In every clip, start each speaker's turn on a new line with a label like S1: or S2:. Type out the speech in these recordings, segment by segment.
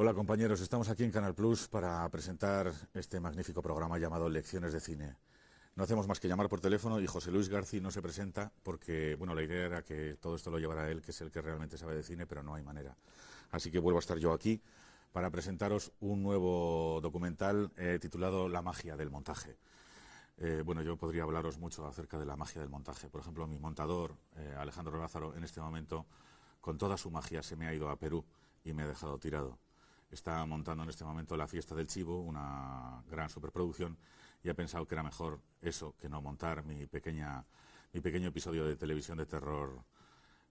S1: Hola compañeros, estamos aquí en Canal Plus para presentar este magnífico programa llamado Lecciones de Cine. No hacemos más que llamar por teléfono y José Luis García no se presenta porque, bueno, la idea era que todo esto lo llevara él, que es el que realmente sabe de cine, pero no hay manera. Así que vuelvo a estar yo aquí para presentaros un nuevo documental titulado La magia del montaje. Bueno, yo podría hablaros mucho acerca de la magia del montaje. Por ejemplo, mi montador, Alejandro Lázaro, en este momento, con toda su magia, se me ha ido a Perú y me ha dejado tirado. Está montando en este momento La fiesta del chivo, una gran superproducción, y ha pensado que era mejor eso que no montar mi pequeño episodio de televisión de terror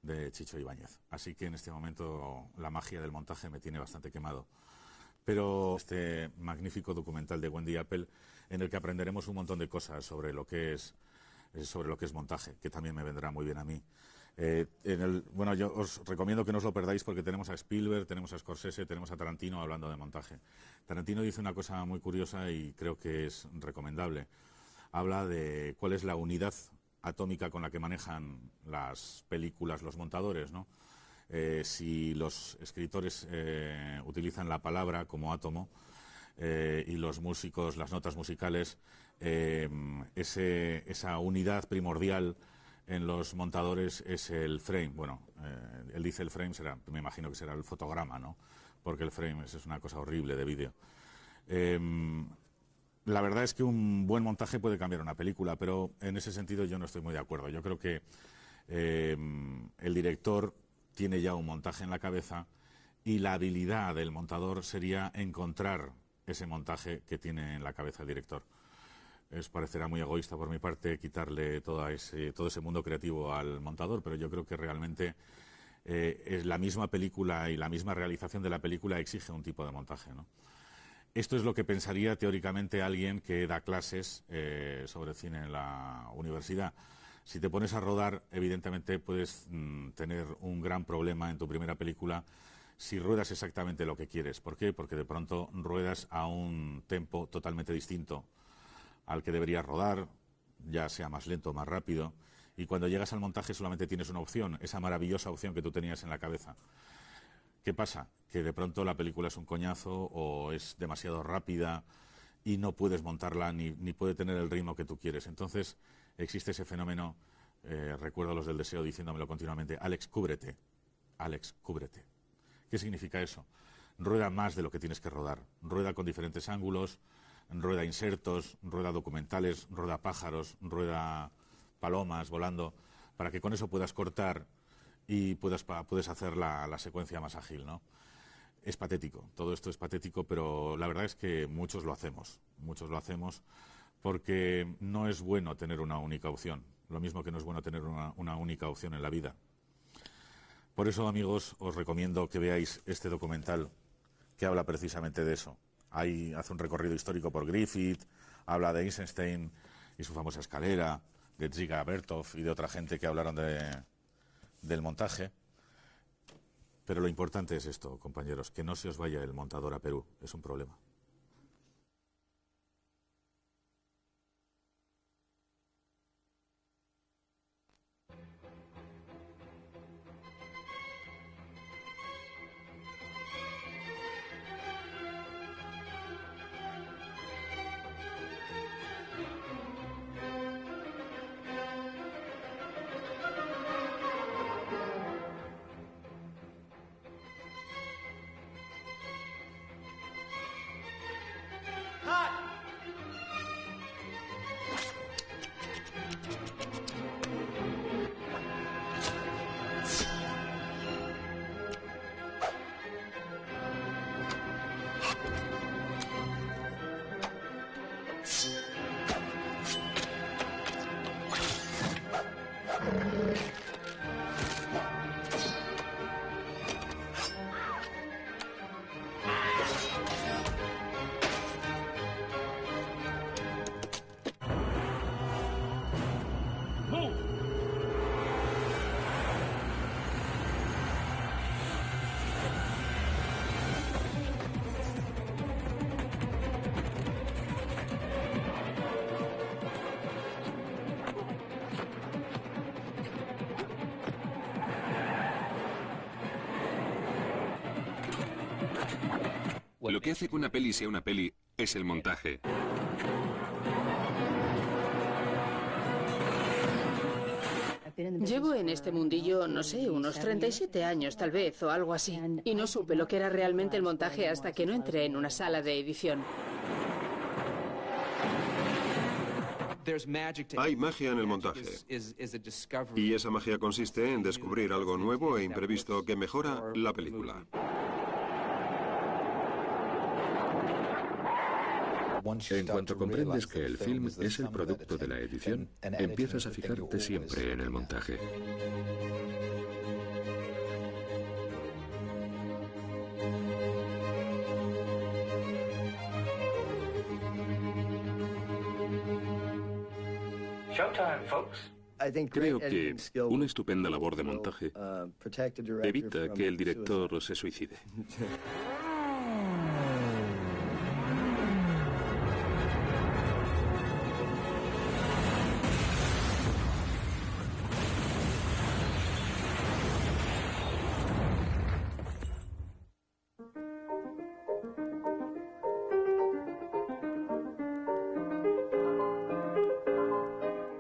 S1: de Chicho Ibáñez. Así que en este momento la magia del montaje me tiene bastante quemado. Pero este magnífico documental de Wendy Apple, en el que aprenderemos un montón de cosas sobre lo que es montaje, que también me vendrá muy bien a mí. Bueno, yo os recomiendo que no os lo perdáis porque tenemos a Spielberg, tenemos a Scorsese, tenemos a Tarantino hablando de montaje. Tarantino dice una cosa muy curiosa y creo que es recomendable. Habla de cuál es la unidad atómica con la que manejan las películas los montadores, ¿no? Si los escritores utilizan la palabra como átomo y los músicos las notas musicales, esa unidad primordial en los montadores es el frame. Bueno, él dice el frame, me imagino que será el fotograma, ¿no? Porque el frame es una cosa horrible de vídeo. La verdad es que un buen montaje puede cambiar una película, pero en ese sentido yo no estoy muy de acuerdo. Yo creo que el director tiene ya un montaje en la cabeza y la habilidad del montador sería encontrar ese montaje que tiene en la cabeza el director. Os parecerá muy egoísta por mi parte quitarle todo ese mundo creativo al montador, pero yo creo que realmente es la misma película y la misma realización de la película exige un tipo de montaje, ¿no? Esto es lo que pensaría teóricamente alguien que da clases sobre cine en la universidad. Si te pones a rodar, evidentemente puedes tener un gran problema en tu primera película si ruedas exactamente lo que quieres. ¿Por qué? Porque de pronto ruedas a un tempo totalmente distinto al que deberías rodar, ya sea más lento o más rápido, y cuando llegas al montaje solamente tienes una opción, esa maravillosa opción que tú tenías en la cabeza. ¿Qué pasa? Que de pronto la película es un coñazo o es demasiado rápida y no puedes montarla ni puede tener el ritmo que tú quieres. Entonces existe ese fenómeno, recuerdo a los del deseo diciéndomelo continuamente: Alex, cúbrete, Alex, cúbrete. ¿Qué significa eso? Rueda más de lo que tienes que rodar, rueda con diferentes ángulos, rueda insertos, rueda documentales, rueda pájaros, rueda palomas volando, para que con eso puedas cortar y puedes hacer la secuencia más ágil, ¿no? Es patético, todo esto es patético, pero la verdad es que muchos lo hacemos porque no es bueno tener una única opción, lo mismo que no es bueno tener una única opción en la vida. Por eso, amigos, os recomiendo que veáis este documental que habla precisamente de eso. Ahí hace un recorrido histórico por Griffith, habla de Eisenstein y su famosa escalera, de Dziga Vertov y de otra gente que hablaron del montaje. Pero lo importante es esto, compañeros, que no se os vaya el montador a Perú, es un problema.
S2: Lo que hace que una peli sea una peli es el montaje.
S3: Llevo en este mundillo, no sé, unos 37 años tal vez, o algo así. Y no supe lo que era realmente el montaje hasta que no entré en una sala de edición.
S4: Hay magia en el montaje. Y esa magia consiste en descubrir algo nuevo e imprevisto que mejora la película.
S5: En cuanto comprendes que el film es el producto de la edición, empiezas a fijarte siempre en el montaje.
S2: Creo que una estupenda labor de montaje evita que el director se suicide.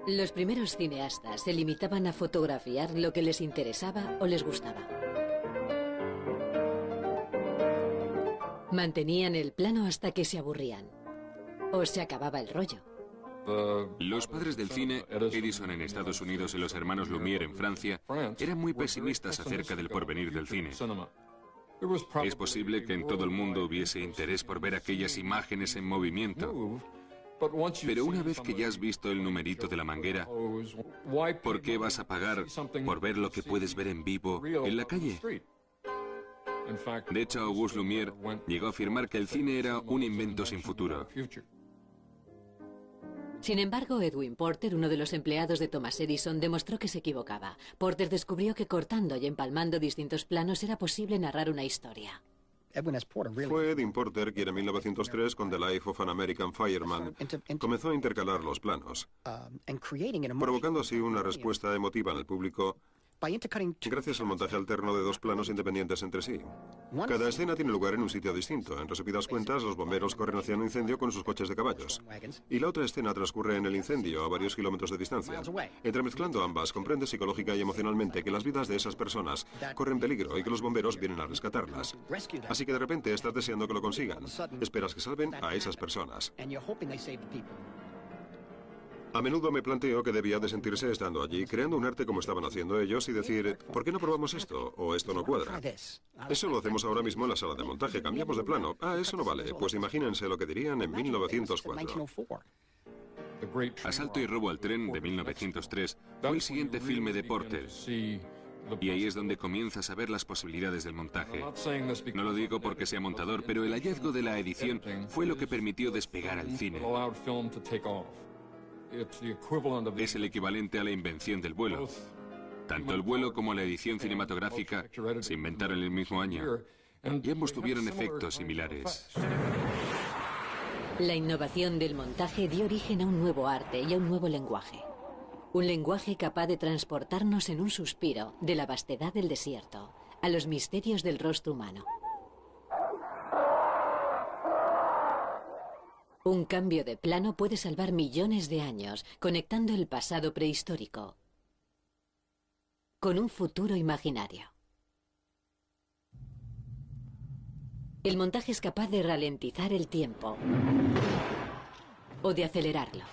S6: Los primeros cineastas se limitaban a fotografiar lo que les interesaba o les gustaba. Mantenían el plano hasta que se aburrían o se acababa el rollo.
S2: Los padres del cine, Edison en Estados Unidos y los hermanos Lumière en Francia, eran muy pesimistas acerca del porvenir del cine. Es posible que en todo el mundo hubiese interés por ver aquellas imágenes en movimiento. Pero una vez que ya has visto el numerito de la manguera, ¿por qué vas a pagar por ver lo que puedes ver en vivo en la calle? De hecho, Auguste Lumière llegó a afirmar que el cine era un invento sin futuro.
S6: Sin embargo, Edwin Porter, uno de los empleados de Thomas Edison, demostró que se equivocaba. Porter descubrió que cortando y empalmando distintos planos era posible narrar una historia.
S4: Fue Edwin Porter quien en 1903, con The Life of an American Fireman, comenzó a intercalar los planos, provocando así una respuesta emotiva en el público gracias al montaje alterno de dos planos independientes entre sí. Cada escena tiene lugar en un sitio distinto. En resumidas cuentas, los bomberos corren hacia un incendio con sus coches de caballos. Y la otra escena transcurre en el incendio, a varios kilómetros de distancia. Entremezclando ambas, comprende psicológica y emocionalmente que las vidas de esas personas corren peligro y que los bomberos vienen a rescatarlas. Así que de repente estás deseando que lo consigan. Esperas que salven a esas personas. A menudo me planteo que debía de sentirse estando allí, creando un arte como estaban haciendo ellos y decir, ¿por qué no probamos esto? O esto no cuadra. Eso lo hacemos ahora mismo en la sala de montaje, cambiamos de plano. Ah, eso no vale. Pues imagínense lo que dirían en 1904.
S2: Asalto y robo al tren de 1903 fue el siguiente filme de Porter. Y ahí es donde comienzas a ver las posibilidades del montaje. No lo digo porque sea montador, pero el hallazgo de la edición fue lo que permitió despegar al cine. Es el equivalente a la invención del vuelo. Tanto el vuelo como la edición cinematográfica se inventaron en el mismo año y ambos tuvieron efectos similares.
S6: La innovación del montaje dio origen a un nuevo arte y a un nuevo lenguaje. Un lenguaje capaz de transportarnos en un suspiro de la vastedad del desierto a los misterios del rostro humano. Un cambio de plano puede salvar millones de años, conectando el pasado prehistórico con un futuro imaginario. El montaje es capaz de ralentizar el tiempo o de acelerarlo.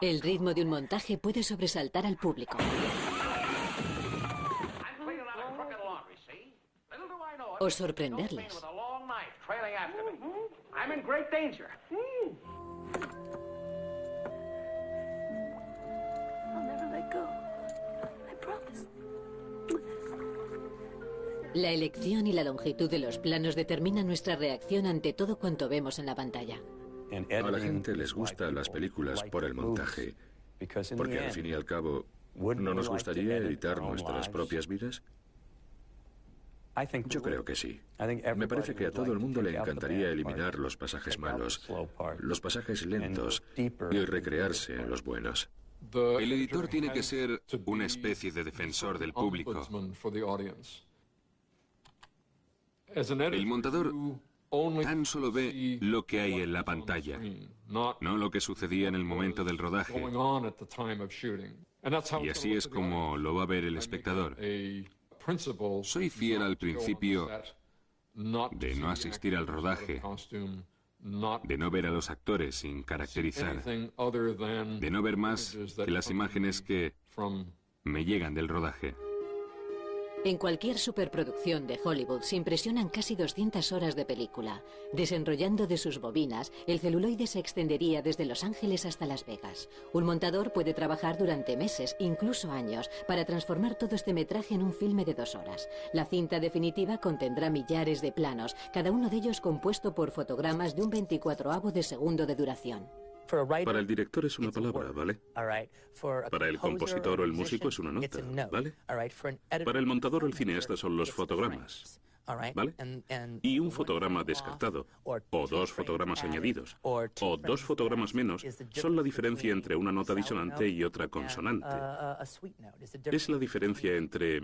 S6: El ritmo de un montaje puede sobresaltar al público o sorprenderles. La elección y la longitud de los planos determinan nuestra reacción ante todo cuanto vemos en la pantalla.
S5: A la gente les gustan las películas por el montaje, porque al fin y al cabo, ¿no nos gustaría editar nuestras propias vidas? Yo creo que sí. Me parece que a todo el mundo le encantaría eliminar los pasajes malos, los pasajes lentos y recrearse en los buenos.
S2: El editor tiene que ser una especie de defensor del público. El montador tan solo ve lo que hay en la pantalla, no lo que sucedía en el momento del rodaje. Y así es como lo va a ver el espectador. Soy fiel al principio de no asistir al rodaje, de no ver a los actores sin caracterizar, de no ver más que las imágenes que me llegan del rodaje.
S6: En cualquier superproducción de Hollywood se impresionan casi 200 horas de película. Desenrollando de sus bobinas, el celuloide se extendería desde Los Ángeles hasta Las Vegas. Un montador puede trabajar durante meses, incluso años, para transformar todo este metraje en un filme de 2 horas. La cinta definitiva contendrá millares de planos, cada uno de ellos compuesto por fotogramas de un 24avo de segundo de duración.
S5: Para el director es una palabra, ¿vale? Para el compositor o el músico es una nota, ¿vale? Para el montador o el cineasta son los fotogramas, ¿vale? Y un fotograma descartado, o 2 fotogramas añadidos, o 2 fotogramas menos, son la diferencia entre una nota disonante y otra consonante. Es la diferencia entre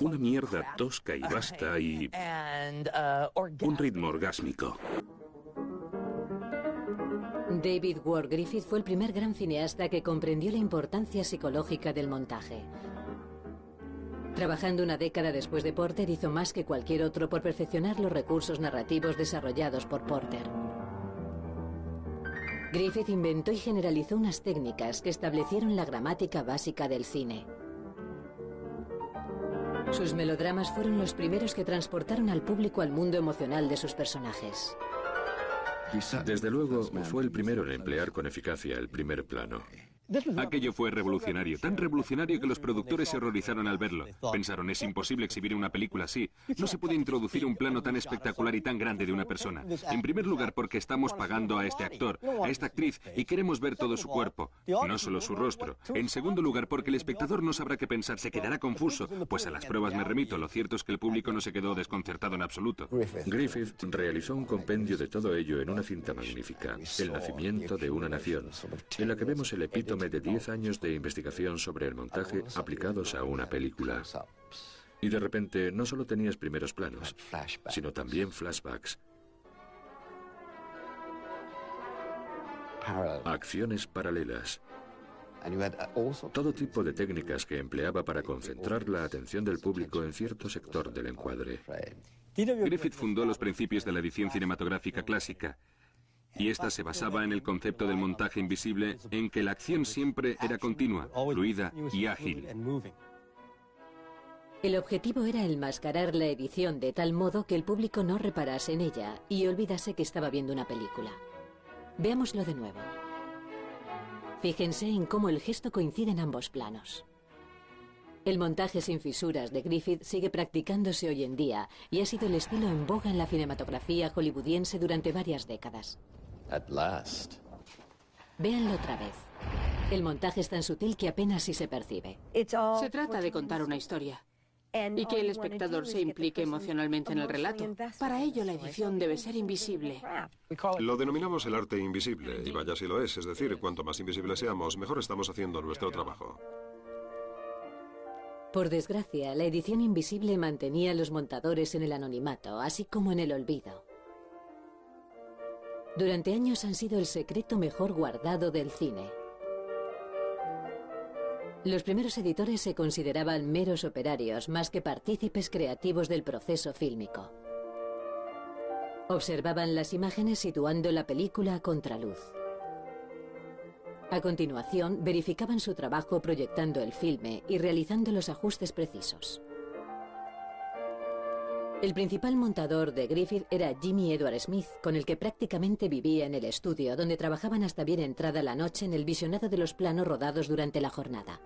S5: una mierda tosca y basta y un ritmo orgásmico.
S6: David Ward Griffith fue el primer gran cineasta que comprendió la importancia psicológica del montaje. Trabajando una década después de Porter, hizo más que cualquier otro por perfeccionar los recursos narrativos desarrollados por Porter. Griffith inventó y generalizó unas técnicas que establecieron la gramática básica del cine. Sus melodramas fueron los primeros que transportaron al público al mundo emocional de sus personajes.
S5: Desde luego, fue el primero en emplear con eficacia el primer plano.
S2: Aquello fue revolucionario, tan revolucionario que los productores se horrorizaron al verlo. Pensaron, es imposible exhibir una película así. No se puede introducir un plano tan espectacular y tan grande de una persona. En primer lugar, porque estamos pagando a este actor, a esta actriz, y queremos ver todo su cuerpo, no solo su rostro. En segundo lugar, porque el espectador no sabrá qué pensar, se quedará confuso. Pues a las pruebas me remito. Lo cierto es que el público no se quedó desconcertado en absoluto.
S5: Griffith realizó un compendio de todo ello en una cinta magnífica, El nacimiento de una nación, en la que vemos el epítome de 10 años de investigación sobre el montaje aplicados a una película. Y de repente no solo tenías primeros planos, sino también flashbacks, acciones paralelas, todo tipo de técnicas que empleaba para concentrar la atención del público en cierto sector del encuadre.
S2: Griffith fundó los principios de la edición cinematográfica clásica, y esta se basaba en el concepto del montaje invisible, en que la acción siempre era continua, fluida y ágil.
S6: El objetivo era enmascarar la edición de tal modo que el público no reparase en ella y olvidase que estaba viendo una película. Veámoslo de nuevo. Fíjense en cómo el gesto coincide en ambos planos. El montaje sin fisuras de Griffith sigue practicándose hoy en día y ha sido el estilo en boga en la cinematografía hollywoodiense durante varias décadas. Véanlo otra vez. El montaje es tan sutil que apenas si se percibe.
S3: Se trata de contar una historia y que el espectador se implique emocionalmente en el relato. Para ello, la edición debe ser invisible.
S4: Lo denominamos el arte invisible, y vaya si lo es decir, cuanto más invisibles seamos, mejor estamos haciendo nuestro trabajo.
S6: Por desgracia, la edición invisible mantenía a los montadores en el anonimato, así como en el olvido. Durante años han sido el secreto mejor guardado del cine. Los primeros editores se consideraban meros operarios, más que partícipes creativos del proceso fílmico. Observaban las imágenes situando la película a contraluz. A continuación, verificaban su trabajo proyectando el filme y realizando los ajustes precisos. El principal montador de Griffith era Jimmy Edward Smith, con el que prácticamente vivía en el estudio, donde trabajaban hasta bien entrada la noche en el visionado de los planos rodados durante la jornada.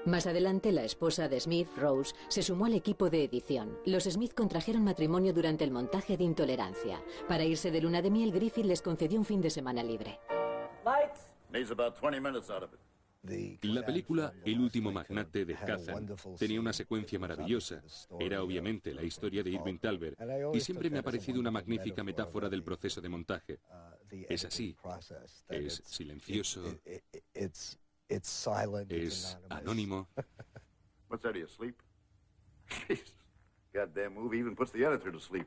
S6: Más adelante, la esposa de Smith, Rose, se sumó al equipo de edición. Los Smith contrajeron matrimonio durante el montaje de Intolerancia. Para irse de luna de miel, Griffith les concedió un fin de semana libre.
S2: La película El último magnate de Kazan tenía una secuencia maravillosa. Era obviamente la historia de Irving Thalberg y siempre me ha parecido una magnífica metáfora del proceso de montaje. Es así, es silencioso, es anónimo.
S7: Jesus. Goddamn movie even puts the editor to sleep.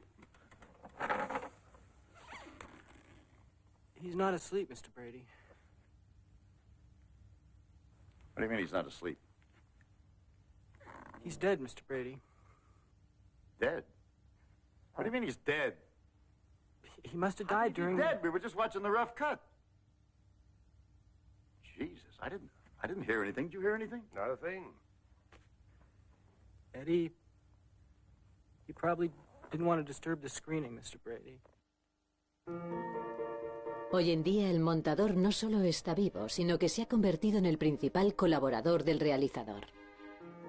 S8: He's not asleep, Mr. Brady.
S7: What do you mean he's not asleep?
S8: He's dead, Mr. Brady.
S7: Dead? What do you mean he's dead?
S8: He must have died during...
S7: He's dead. We were just watching the rough cut. Jesus, I didn't hear anything. Did you hear anything?
S9: Not a thing.
S8: Eddie, you probably didn't want to disturb the screening, Mr. Brady.
S6: Hoy en día el montador no solo está vivo, sino que se ha convertido en el principal colaborador del realizador.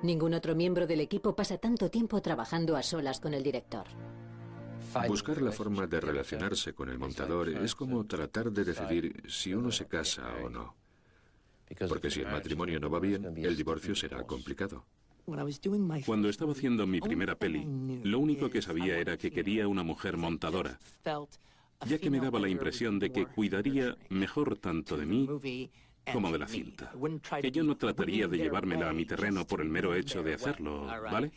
S6: Ningún otro miembro del equipo pasa tanto tiempo trabajando a solas con el director.
S5: Buscar la forma de relacionarse con el montador es como tratar de decidir si uno se casa o no. Porque si el matrimonio no va bien, el divorcio será complicado. Cuando estaba haciendo mi primera peli, lo único que sabía era que quería una mujer montadora, ya que me daba la impresión de que cuidaría mejor tanto de mí como de la cinta. Que yo no trataría de llevármela a mi terreno por el mero hecho de hacerlo, ¿vale?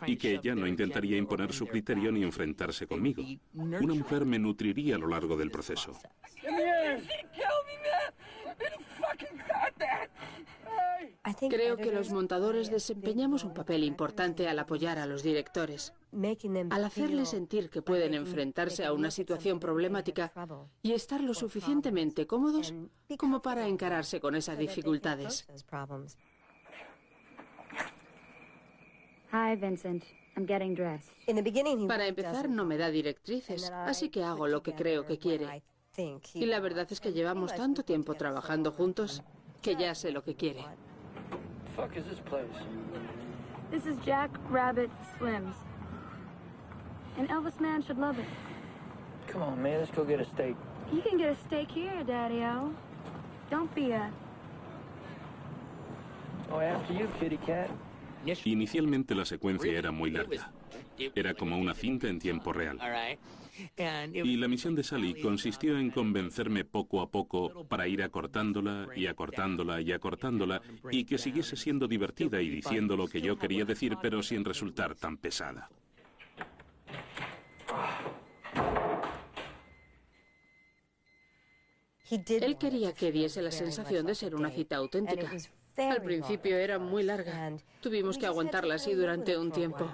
S5: Y que ella no intentaría imponer su criterio ni enfrentarse conmigo. Una mujer me nutriría a lo largo del proceso.
S3: Creo que los montadores desempeñamos un papel importante al apoyar a los directores, al hacerles sentir que pueden enfrentarse a una situación problemática y estar lo suficientemente cómodos como para encararse con esas dificultades.
S10: Hi, Vincent. I'm getting dressed.
S3: Para empezar, no me da directrices, así que hago lo que creo que quiere. Y la verdad es que llevamos tanto tiempo trabajando juntos que ya sé lo que quiere.
S8: Fuck is this place?
S10: This is Jack Rabbit Slim's. An Elvis man should love it.
S8: Come on, man, let's go get a steak.
S10: You can get a steak here, Daddy-O. Don't be a...
S8: Oh, after you, kitty cat.
S5: Inicialmente la secuencia era muy larga. Era como una cinta en tiempo real. Y la misión de Sally consistió en convencerme poco a poco para ir acortándola y acortándola y acortándola y que siguiese siendo divertida y diciendo lo que yo quería decir, pero sin resultar tan pesada.
S3: Él quería que diese la sensación de ser una cita auténtica. Al principio era muy larga. Tuvimos que aguantarla así durante un tiempo.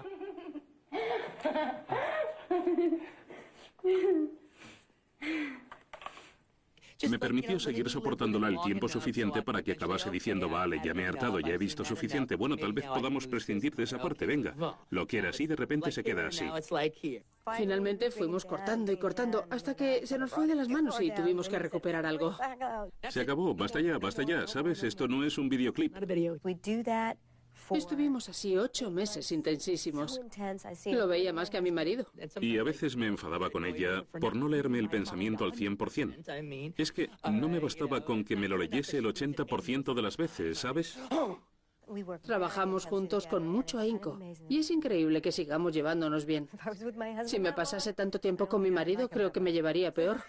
S5: Me permitió seguir soportándola el tiempo suficiente para que acabase diciendo, vale, ya me he hartado, ya he visto suficiente. Bueno, tal vez podamos prescindir de esa parte, venga. Lo quiere así, de repente se queda así.
S3: Finalmente fuimos cortando y cortando hasta que se nos fue de las manos y tuvimos que recuperar algo.
S5: Se acabó, basta ya, ¿sabes? Esto no es un videoclip.
S3: Estuvimos así 8 meses intensísimos. Lo veía más que a mi marido.
S5: Y a veces me enfadaba con ella por no leerme el pensamiento al 100%. Es que no me bastaba con que me lo leyese el 80% de las veces, ¿sabes?
S3: Trabajamos juntos con mucho ahínco y es increíble que sigamos llevándonos bien. Si me pasase tanto tiempo con mi marido, creo que me llevaría peor.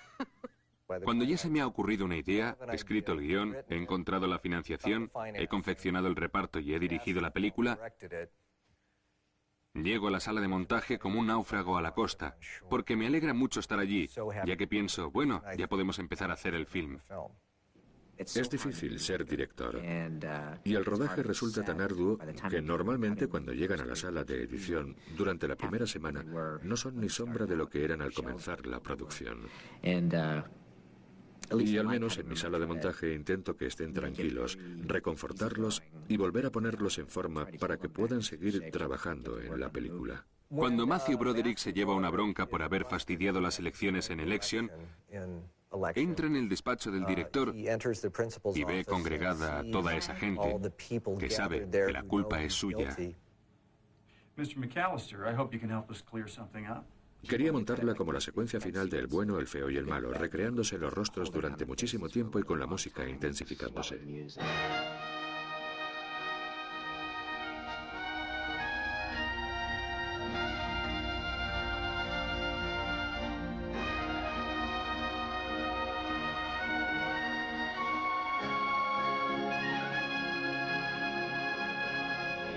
S2: Cuando ya se me ha ocurrido una idea, he escrito el guión, he encontrado la financiación, he confeccionado el reparto y he dirigido la película, llego a la sala de montaje como un náufrago a la costa, porque me alegra mucho estar allí, ya que pienso, bueno, ya podemos empezar a hacer el film.
S5: Es difícil ser director. Y el rodaje resulta tan arduo que normalmente cuando llegan a la sala de edición durante la primera semana no son ni sombra de lo que eran al comenzar la producción. Y al menos en mi sala de montaje intento que estén tranquilos, reconfortarlos y volver a ponerlos en forma para que puedan seguir trabajando en la película.
S2: Cuando Matthew Broderick se lleva una bronca por haber fastidiado las elecciones en Election, entra en el despacho del director y ve congregada a toda esa gente que sabe que la culpa es suya.
S11: Mr. McAllister, I hope you can help us clear something up.
S5: Quería montarla como la secuencia final del bueno, el feo y el malo, recreándose los rostros durante muchísimo tiempo y con la música intensificándose.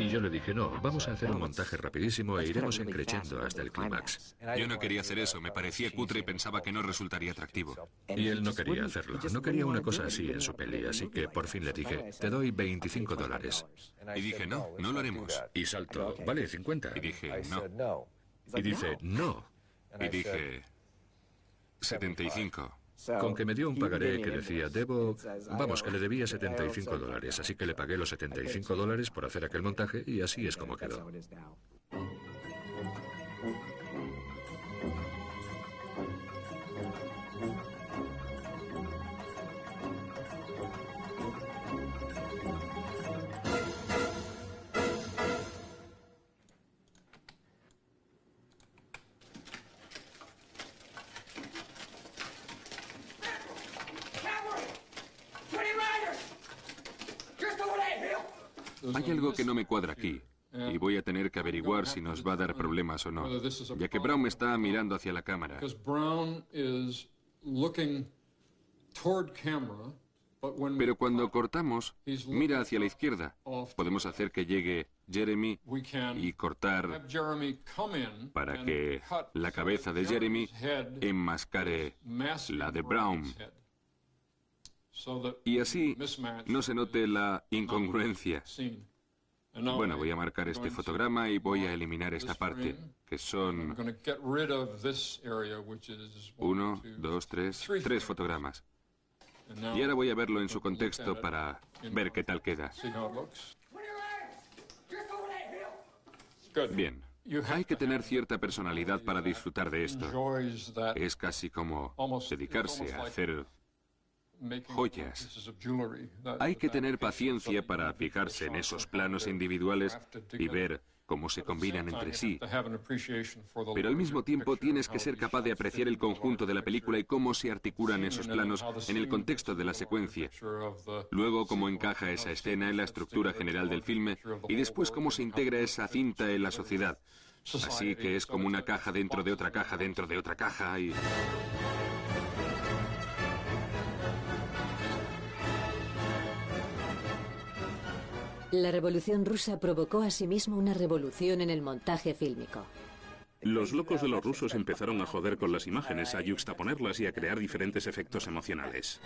S9: Y yo le dije, no, vamos a hacer un montaje rapidísimo e iremos encrechendo hasta el clímax.
S2: Yo no quería hacer eso, me parecía cutre y pensaba que no resultaría atractivo.
S9: Y él no quería hacerlo, no quería una cosa así en su peli, así que por fin le dije, te doy $25.
S2: Y dije, no, no lo haremos.
S9: Y saltó, vale, 50.
S2: Y dije, no.
S9: Y dice, no.
S2: Y dije, 75.
S9: Con que me dio un pagaré que decía, vamos, que le debía $75, así que le pagué los $75 por hacer aquel montaje y así es como quedó.
S2: Hay algo que no me cuadra aquí, y voy a tener que averiguar si nos va a dar problemas o no, ya que Brown me está mirando hacia la cámara. Pero cuando cortamos, mira hacia la izquierda. Podemos hacer que llegue Jeremy y cortar para que la cabeza de Jeremy enmascare la de Brown. Y así no se note la incongruencia. Bueno, voy a marcar este fotograma y voy a eliminar esta parte, que son 1, 2, 3 fotogramas. Y ahora voy a verlo en su contexto para ver qué tal queda. Bien, hay que tener cierta personalidad para disfrutar de esto. Es casi como dedicarse a hacer joyas. Hay que tener paciencia para fijarse en esos planos individuales y ver cómo se combinan entre sí. Pero al mismo tiempo tienes que ser capaz de apreciar el conjunto de la película y cómo se articulan esos planos en el contexto de la secuencia. Luego cómo encaja esa escena en la estructura general del filme y después cómo se integra esa cinta en la sociedad. Así que es como una caja dentro de otra caja dentro de otra caja y...
S6: La Revolución Rusa provocó asimismo una revolución en el montaje fílmico.
S5: Los locos de los rusos empezaron a joder con las imágenes, a yuxtaponerlas y a crear diferentes efectos emocionales.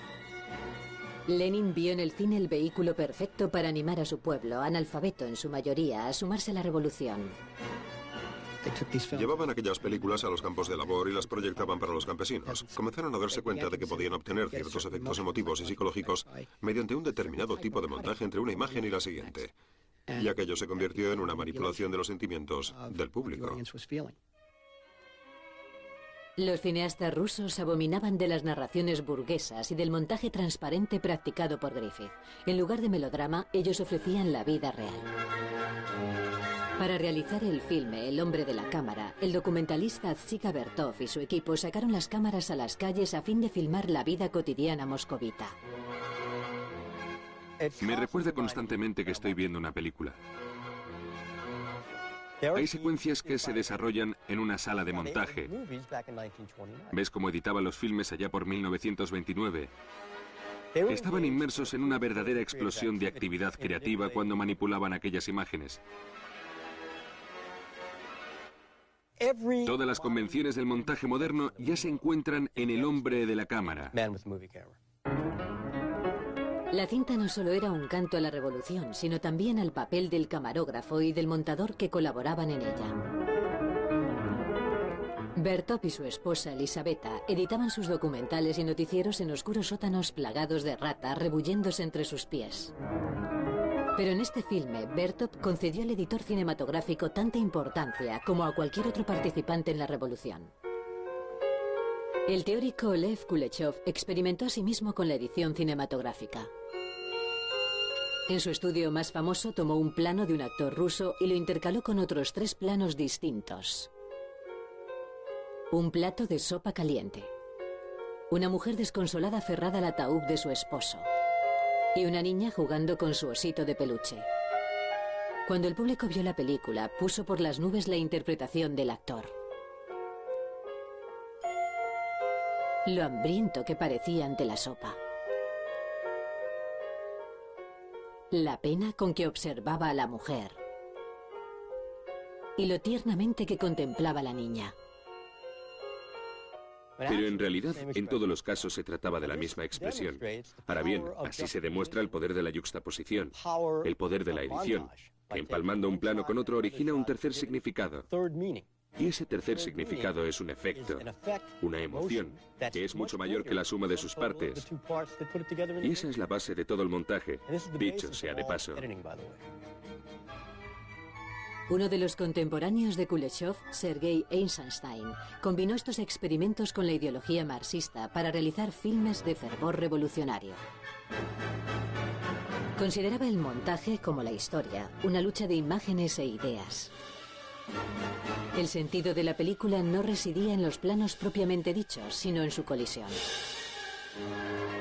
S6: Lenin vio en el cine el vehículo perfecto para animar a su pueblo, analfabeto en su mayoría, a sumarse a la revolución.
S4: Llevaban aquellas películas a los campos de labor y las proyectaban para los campesinos. Comenzaron a darse cuenta de que podían obtener ciertos efectos emotivos y psicológicos mediante un determinado tipo de montaje entre una imagen y la siguiente. Y aquello se convirtió en una manipulación de los sentimientos del público.
S6: Los cineastas rusos abominaban de las narraciones burguesas y del montaje transparente practicado por Griffith. En lugar de melodrama, ellos ofrecían la vida real. Para realizar el filme El hombre de la cámara, el documentalista Zika Vertov y su equipo sacaron las cámaras a las calles a fin de filmar la vida cotidiana moscovita.
S2: Me recuerda constantemente que estoy viendo una película. Hay secuencias que se desarrollan en una sala de montaje. ¿Ves cómo editaba los filmes allá por 1929? Estaban inmersos en una verdadera explosión de actividad creativa cuando manipulaban aquellas imágenes. Todas las convenciones del montaje moderno ya se encuentran en el hombre de la cámara.
S6: La cinta no solo era un canto a la revolución, sino también al papel del camarógrafo y del montador que colaboraban en ella. Vertov y su esposa Elisabetta editaban sus documentales y noticieros en oscuros sótanos plagados de ratas rebulléndose entre sus pies. Pero en este filme, Vertov concedió al editor cinematográfico tanta importancia como a cualquier otro participante en la revolución. El teórico Lev Kuleshov experimentó asimismo con la edición cinematográfica. En su estudio más famoso tomó un plano de un actor ruso y lo intercaló con otros 3 planos distintos. Un plato de sopa caliente. Una mujer desconsolada aferrada al ataúd de su esposo. Y una niña jugando con su osito de peluche. Cuando el público vio la película, puso por las nubes la interpretación del actor. Lo hambriento que parecía ante la sopa. La pena con que observaba a la mujer. y lo tiernamente que contemplaba la niña.
S2: Pero en realidad, en todos los casos se trataba de la misma expresión. Ahora bien, así se demuestra el poder de la yuxtaposición, el poder de la edición, que empalmando un plano con otro origina un tercer significado. Y ese tercer significado es un efecto, una emoción, que es mucho mayor que la suma de sus partes. Y esa es la base de todo el montaje, dicho sea de paso.
S6: Uno de los contemporáneos de Kuleshov, Sergei Eisenstein, combinó estos experimentos con la ideología marxista para realizar filmes de fervor revolucionario. Consideraba el montaje como la historia, una lucha de imágenes e ideas. El sentido de la película no residía en los planos propiamente dichos, sino en su colisión.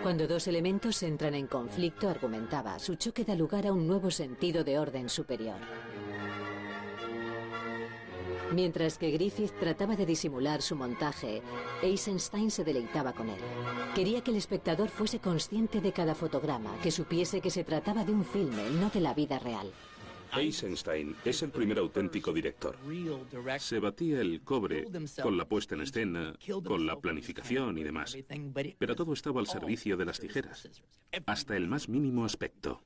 S6: Cuando dos elementos entran en conflicto, argumentaba, su choque da lugar a un nuevo sentido de orden superior. Mientras que Griffith trataba de disimular su montaje, Eisenstein se deleitaba con él. Quería que el espectador fuese consciente de cada fotograma, que supiese que se trataba de un filme, no de la vida real.
S5: Eisenstein es el primer auténtico director. Se batía el cobre con la puesta en escena, con la planificación y demás. Pero todo estaba al servicio de las tijeras, hasta el más mínimo aspecto.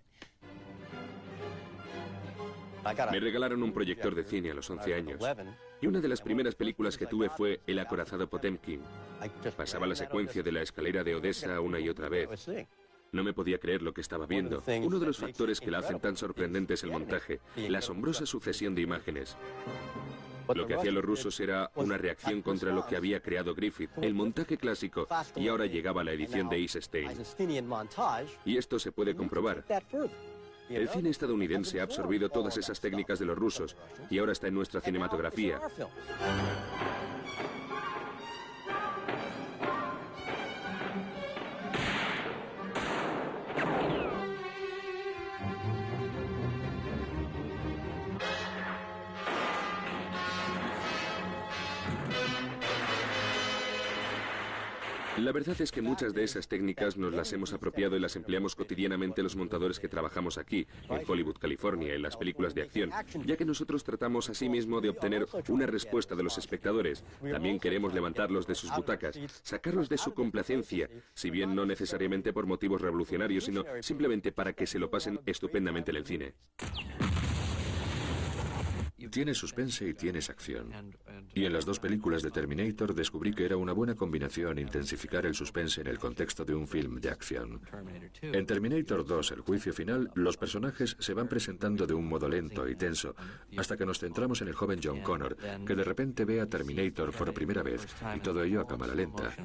S2: Me regalaron un proyector de cine a los 11 años. Y una de las primeras películas que tuve fue El acorazado Potemkin. Pasaba la secuencia de la escalera de Odessa una y otra vez. No me podía creer lo que estaba viendo. Uno de los factores que la hacen tan sorprendente es el montaje, la asombrosa sucesión de imágenes. Lo que hacían los rusos era una reacción contra lo que había creado Griffith, el montaje clásico, y ahora llegaba la edición de Eisenstein. Y esto se puede comprobar. El cine estadounidense ha absorbido todas esas técnicas de los rusos y ahora está en nuestra cinematografía. La verdad es que muchas de esas técnicas nos las hemos apropiado y las empleamos cotidianamente los montadores que trabajamos aquí, en Hollywood, California, en las películas de acción, ya que nosotros tratamos asimismo de obtener una respuesta de los espectadores. También queremos levantarlos de sus butacas, sacarlos de su complacencia, si bien no necesariamente por motivos revolucionarios, sino simplemente para que se lo pasen estupendamente en el cine.
S9: Tienes suspense y tienes acción. Y en las dos películas de Terminator descubrí que era una buena combinación intensificar el suspense en el contexto de un film de acción. En Terminator 2, el juicio final, los personajes se van presentando de un modo lento y tenso, hasta que nos centramos en el joven John Connor, que de repente ve a Terminator por primera vez, y todo ello a cámara lenta.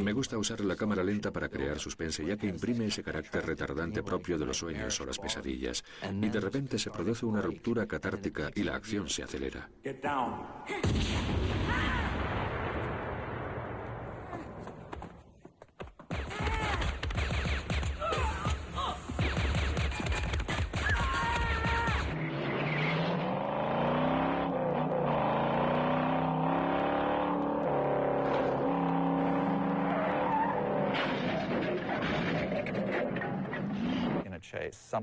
S9: Me gusta usar la cámara lenta para crear suspense, ya que imprime ese carácter retardante propio de los sueños o las pesadillas. Y de repente se produce una ruptura catártica y la acción se acelera.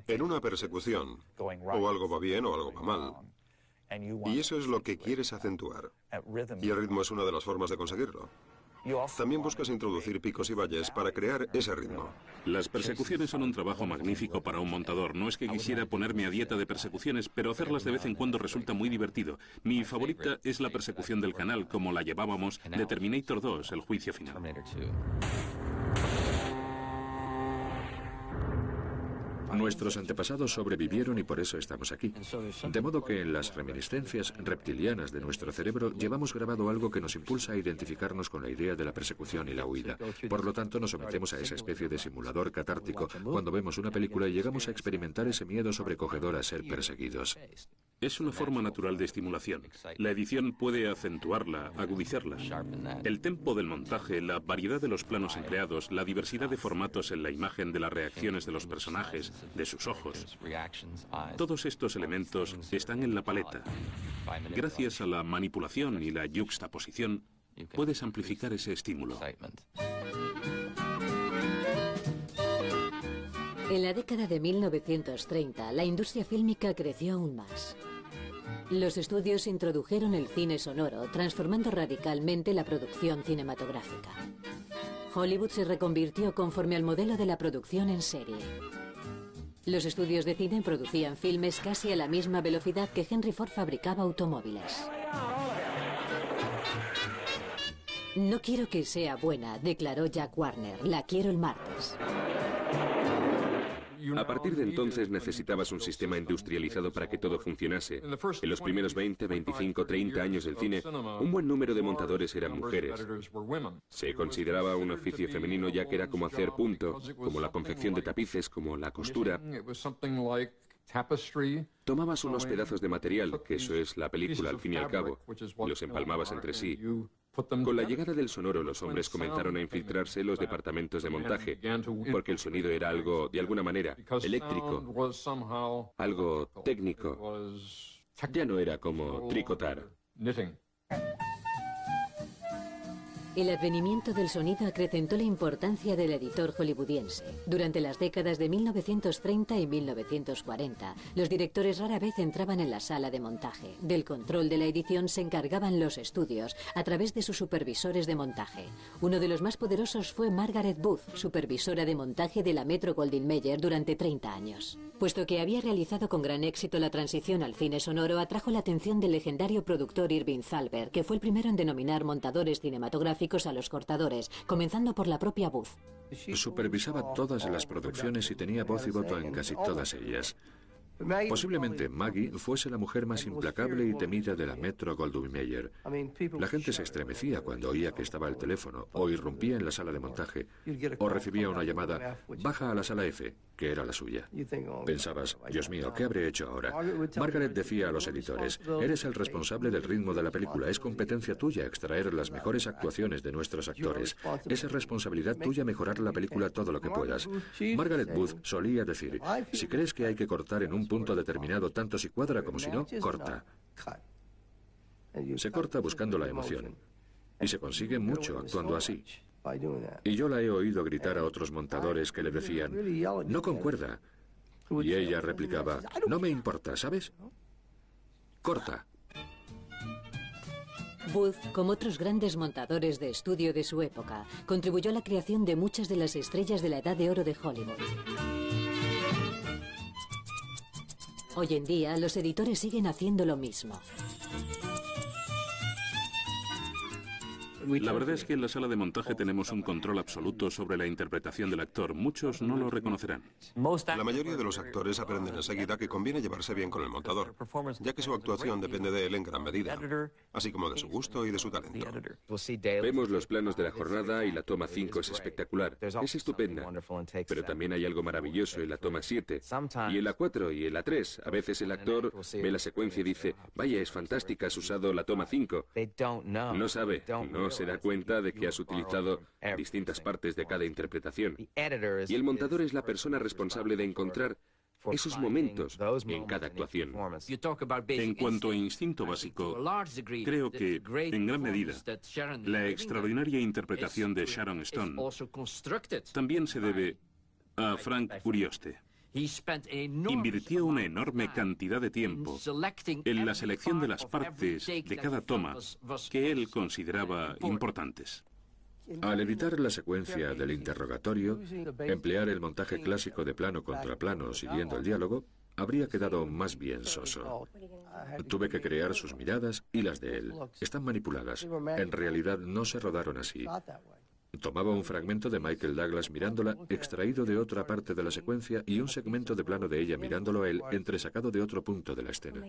S4: En una persecución, o algo va bien o algo va mal. Y eso es lo que quieres acentuar. Y el ritmo es una de las formas de conseguirlo. También buscas introducir picos y valles para crear ese ritmo.
S5: Las persecuciones son un trabajo magnífico para un montador. No es que quisiera ponerme a dieta de persecuciones, pero hacerlas de vez en cuando resulta muy divertido. Mi favorita es la persecución del canal, como la llevábamos de Terminator 2, el juicio final.
S9: Nuestros antepasados sobrevivieron y por eso estamos aquí. De modo que en las reminiscencias reptilianas de nuestro cerebro llevamos grabado algo que nos impulsa a identificarnos con la idea de la persecución y la huida. Por lo tanto, nos sometemos a esa especie de simulador catártico cuando vemos una película y llegamos a experimentar ese miedo sobrecogedor a ser perseguidos.
S5: Es una forma natural de estimulación. La edición puede acentuarla, agudizarla. El tempo del montaje, la variedad de los planos empleados, la diversidad de formatos en la imagen de las reacciones de los personajes, de sus ojos. Todos estos elementos están en la paleta. Gracias a la manipulación y la yuxtaposición, puedes amplificar ese estímulo.
S6: En la década de 1930, la industria fílmica creció aún más. Los estudios introdujeron el cine sonoro, transformando radicalmente la producción cinematográfica. Hollywood se reconvirtió conforme al modelo de la producción en serie. Los estudios de cine producían filmes casi a la misma velocidad que Henry Ford fabricaba automóviles. No quiero que sea buena, declaró Jack Warner. La quiero el martes.
S2: A partir de entonces necesitabas un sistema industrializado para que todo funcionase. En los primeros 20, 25, 30 años del cine, un buen número de montadores eran mujeres. Se consideraba un oficio femenino ya que era como hacer punto, como la confección de tapices, como la costura. Tomabas unos pedazos de material, que eso es la película al fin y al cabo, y los empalmabas entre sí. Con la llegada del sonoro, los hombres comenzaron a infiltrarse en los departamentos de montaje, porque el sonido era algo, de alguna manera, eléctrico, algo técnico. Ya no era como tricotar.
S6: El advenimiento del sonido acrecentó la importancia del editor hollywoodiense. Durante las décadas de 1930 y 1940, los directores rara vez entraban en la sala de montaje. Del control de la edición se encargaban los estudios, a través de sus supervisores de montaje. Uno de los más poderosos fue Margaret Booth, supervisora de montaje de la Metro-Goldwyn-Mayer durante 30 años. Puesto que había realizado con gran éxito la transición al cine sonoro, atrajo la atención del legendario productor Irving Thalberg, que fue el primero en denominar montadores cinematográficos a los cortadores, comenzando por la propia Booth.
S9: Supervisaba todas las producciones y tenía voz y voto en casi todas ellas. Posiblemente Maggie fuese la mujer más implacable y temida de la Metro-Goldwyn-Mayer. La gente se estremecía cuando oía que estaba al teléfono, o irrumpía en la sala de montaje, o recibía una llamada, baja a la sala F, que era la suya. Pensabas, Dios mío, ¿qué habré hecho ahora? Margaret decía a los editores, eres el responsable del ritmo de la película, es competencia tuya extraer las mejores actuaciones de nuestros actores. Es responsabilidad tuya mejorar la película todo lo que puedas. Margaret Booth solía decir, si crees que hay que cortar en un punto determinado tanto si cuadra como si no, corta. Se corta buscando la emoción. Y se consigue mucho actuando así. Y yo la he oído gritar a otros montadores que le decían, no concuerda. Y ella replicaba, no me importa, ¿sabes? Corta.
S6: Booth, como otros grandes montadores de estudio de su época, contribuyó a la creación de muchas de las estrellas de la Edad de Oro de Hollywood. Hoy en día, los editores siguen haciendo lo mismo.
S5: La verdad es que en la sala de montaje tenemos un control absoluto sobre la interpretación del actor. Muchos no lo reconocerán.
S4: La mayoría de los actores aprenden enseguida que conviene llevarse bien con el montador, ya que su actuación depende de él en gran medida, así como de su gusto y de su talento.
S2: Vemos los planos de la jornada y la toma 5 es espectacular. Es estupenda. Pero también hay algo maravilloso en la toma 7. Y en la 4 y en la 3. A veces el actor ve la secuencia y dice, vaya, es fantástica, has usado la toma 5. No sabe, no se da cuenta de que has utilizado distintas partes de cada interpretación. Y el montador es la persona responsable de encontrar esos momentos en cada actuación.
S5: En cuanto a instinto básico, creo que, en gran medida, la extraordinaria interpretación de Sharon Stone también se debe a Frank Urioste. Invirtió una enorme cantidad de tiempo en la selección de las partes de cada toma que él consideraba importantes.
S9: Al editar la secuencia del interrogatorio, emplear el montaje clásico de plano contra plano siguiendo el diálogo, habría quedado más bien soso. Tuve que crear sus miradas y las de él. Están manipuladas. En realidad no se rodaron así. Tomaba un fragmento de Michael Douglas mirándola, extraído de otra parte de la secuencia, y un segmento de plano de ella mirándolo a él, entresacado de otro punto de la escena.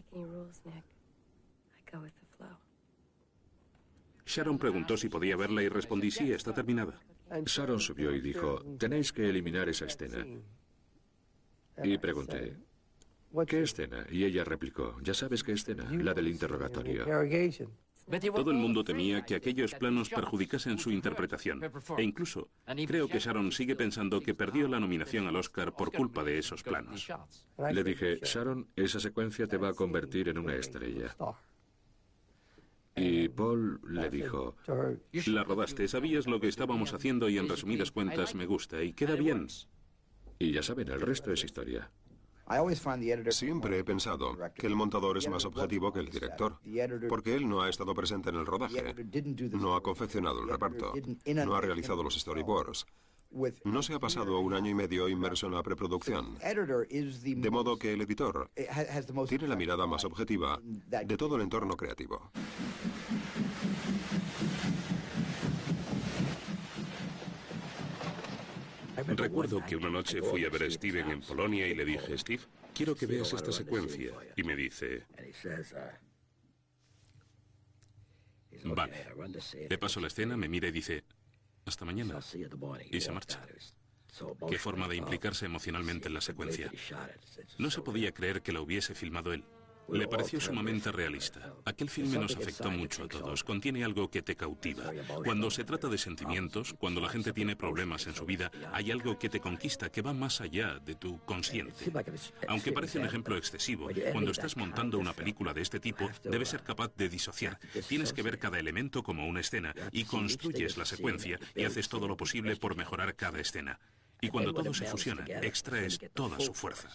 S5: Sharon preguntó si podía verla y respondí, sí, está terminada.
S9: Sharon subió y dijo, tenéis que eliminar esa escena. Y pregunté, ¿qué escena? Y ella replicó, ya sabes qué escena, la del interrogatorio.
S5: Todo el mundo temía que aquellos planos perjudicasen su interpretación. E incluso, creo que Sharon sigue pensando que perdió la nominación al Oscar por culpa de esos planos.
S9: Le dije, Sharon, esa secuencia te va a convertir en una estrella. Y Paul le dijo,
S5: la rodaste, sabías lo que estábamos haciendo y en resumidas cuentas me gusta y queda bien.
S9: Y ya saben, el resto es historia.
S4: Siempre he pensado que el montador es más objetivo que el director, porque él no ha estado presente en el rodaje, no ha confeccionado el reparto, no ha realizado los storyboards, no se ha pasado 1 año y medio inmerso en la preproducción. De modo que el editor tiene la mirada más objetiva de todo el entorno creativo.
S5: Recuerdo que una noche fui a ver a Steven en Polonia y le dije, Steve, quiero que veas esta secuencia. Y me dice, vale. Le paso la escena, me mira y dice, hasta mañana. Y se marcha. Qué forma de implicarse emocionalmente en la secuencia. No se podía creer que la hubiese filmado él. Le pareció sumamente realista. Aquel filme nos afectó mucho a todos. Contiene algo que te cautiva. Cuando se trata de sentimientos, cuando la gente tiene problemas en su vida, hay algo que te conquista, que va más allá de tu consciente. Aunque parece un ejemplo excesivo, cuando estás montando una película de este tipo, debes ser capaz de disociar. Tienes que ver cada elemento como una escena y construyes la secuencia y haces todo lo posible por mejorar cada escena. Y cuando todo se fusiona, extraes toda su fuerza.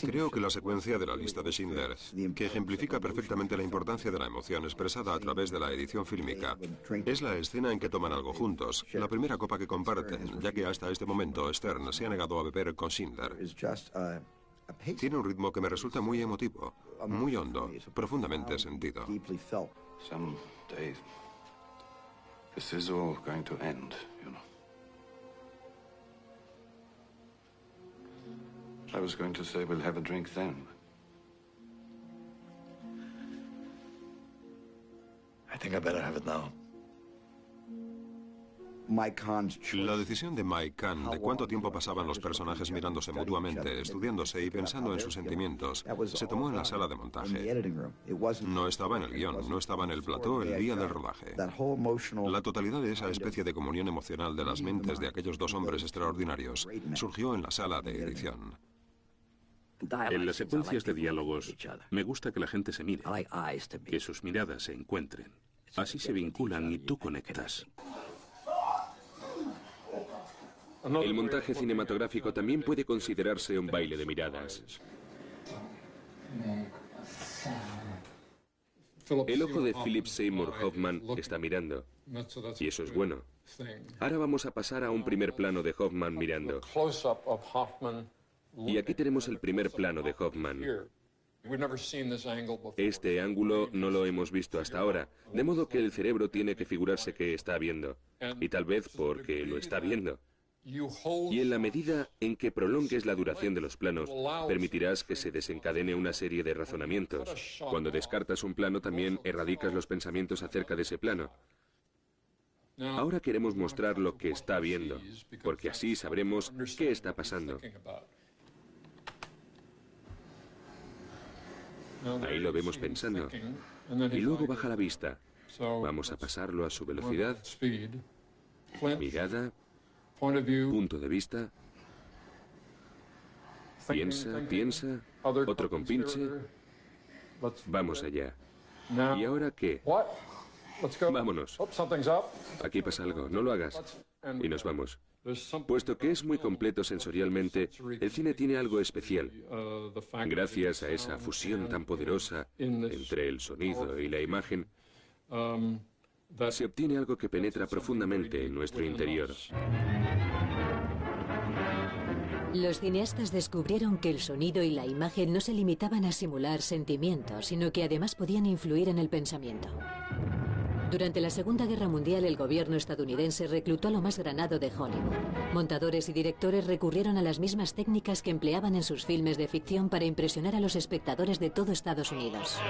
S4: Creo que la secuencia de la lista de Schindler, que ejemplifica perfectamente la importancia de la emoción expresada a través de la edición fílmica, es la escena en que toman algo juntos, la primera copa que comparten, ya que hasta este momento Stern se ha negado a beber con Schindler. Tiene un ritmo que me resulta muy emotivo, muy hondo, profundamente sentido.
S12: Someday, this is all going to end, you know. I was going to say we'll have a drink then.
S13: I think I better have it now.
S4: La decisión de Mike Kahn de cuánto tiempo pasaban los personajes mirándose mutuamente, estudiándose y pensando en sus sentimientos, se tomó en la sala de montaje. No estaba en el guión, no estaba en el plató el día del rodaje. La totalidad de esa especie de comunión emocional de las mentes de aquellos dos hombres extraordinarios surgió en la sala de edición.
S5: En las secuencias de diálogos, me gusta que la gente se mire, que sus miradas se encuentren. Así se vinculan y tú conectas.
S2: El montaje cinematográfico también puede considerarse un baile de miradas. El ojo de Philip Seymour Hoffman está mirando, y eso es bueno. Ahora vamos a pasar a un primer plano de Hoffman mirando. Y aquí tenemos el primer plano de Hoffman. Este ángulo no lo hemos visto hasta ahora, de modo que el cerebro tiene que figurarse que está viendo, y tal vez porque lo está viendo. Y en la medida en que prolongues la duración de los planos, permitirás que se desencadene una serie de razonamientos. Cuando descartas un plano, también erradicas los pensamientos acerca de ese plano. Ahora queremos mostrar lo que está viendo, porque así sabremos qué está pasando. Ahí lo vemos pensando. Y luego baja la vista. Vamos a pasarlo a su velocidad. Mirada. Punto de vista. Piensa. Otro compinche. Vamos allá. ¿Y ahora qué? Vámonos. Aquí pasa algo. No lo hagas. Y nos vamos. Puesto que es muy completo sensorialmente, el cine tiene algo especial. Gracias a esa fusión tan poderosa entre el sonido y la imagen, se obtiene algo que penetra profundamente en nuestro interior.
S6: Los cineastas descubrieron que el sonido y la imagen no se limitaban a simular sentimientos, sino que además podían influir en el pensamiento. Durante la Segunda Guerra Mundial, el gobierno estadounidense reclutó a lo más granado de Hollywood. Montadores y directores recurrieron a las mismas técnicas que empleaban en sus filmes de ficción para impresionar a los espectadores de todo Estados Unidos.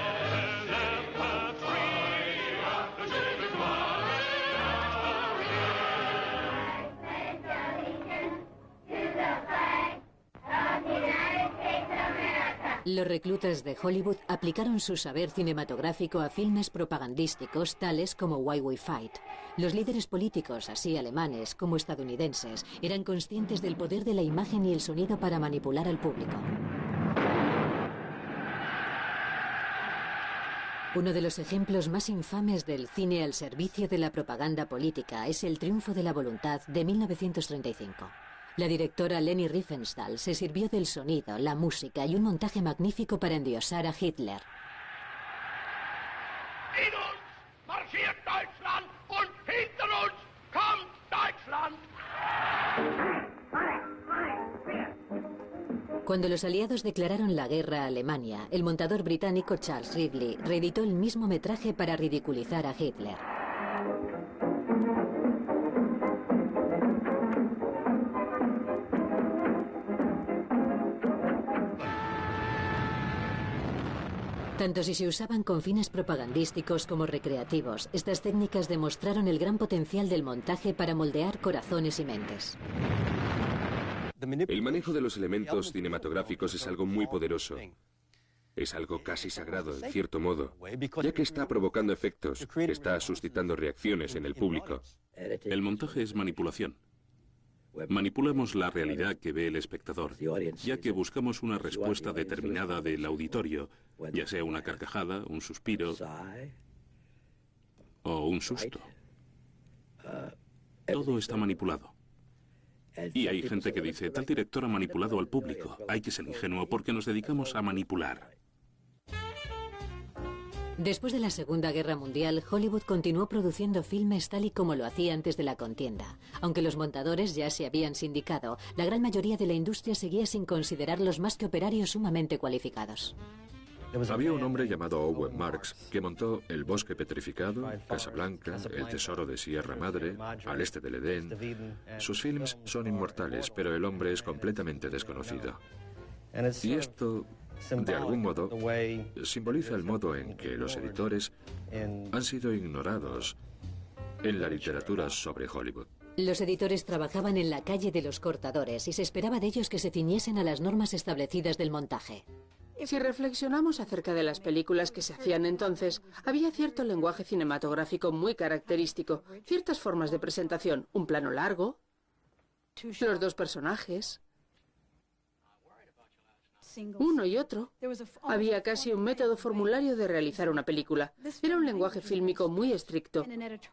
S6: Los reclutas de Hollywood aplicaron su saber cinematográfico a filmes propagandísticos tales como Why We Fight. Los líderes políticos, así alemanes como estadounidenses, eran conscientes del poder de la imagen y el sonido para manipular al público. Uno de los ejemplos más infames del cine al servicio de la propaganda política es El triunfo de la voluntad de 1935. La directora Leni Riefenstahl se sirvió del sonido, la música y un montaje magnífico para endiosar a Hitler.
S14: In uns marschiert Deutschland und hinter uns kommt Deutschland.
S6: Cuando los aliados declararon la guerra a Alemania, el montador británico Charles Ridley reeditó el mismo metraje para ridiculizar a Hitler. Tanto si se usaban con fines propagandísticos como recreativos, estas técnicas demostraron el gran potencial del montaje para moldear corazones y mentes.
S2: El manejo de los elementos cinematográficos es algo muy poderoso. Es algo casi sagrado, en cierto modo, ya que está provocando efectos, está suscitando reacciones en el público.
S5: El montaje es manipulación. Manipulamos la realidad que ve el espectador, ya que buscamos una respuesta determinada del auditorio, ya sea una carcajada, un suspiro o un susto. Todo está manipulado. Y hay gente que dice, tal director ha manipulado al público. Hay que ser ingenuo porque nos dedicamos a manipular.
S6: Después de la Segunda Guerra Mundial, Hollywood continuó produciendo filmes tal y como lo hacía antes de la contienda. Aunque los montadores ya se habían sindicado, la gran mayoría de la industria seguía sin considerarlos más que operarios sumamente cualificados.
S9: Había un hombre llamado Owen Marks que montó El bosque petrificado, Casablanca, El tesoro de Sierra Madre, Al este del Edén. Sus films son inmortales, pero el hombre es completamente desconocido. Y esto, de algún modo, simboliza el modo en que los editores han sido ignorados en la literatura sobre Hollywood.
S6: Los editores trabajaban en la calle de los cortadores y se esperaba de ellos que se ciñesen a las normas establecidas del montaje.
S3: Si reflexionamos acerca de las películas que se hacían entonces, había cierto lenguaje cinematográfico muy característico, ciertas formas de presentación, un plano largo, los dos personajes, uno y otro. Había casi un método formulario de realizar una película. Era un lenguaje fílmico muy estricto.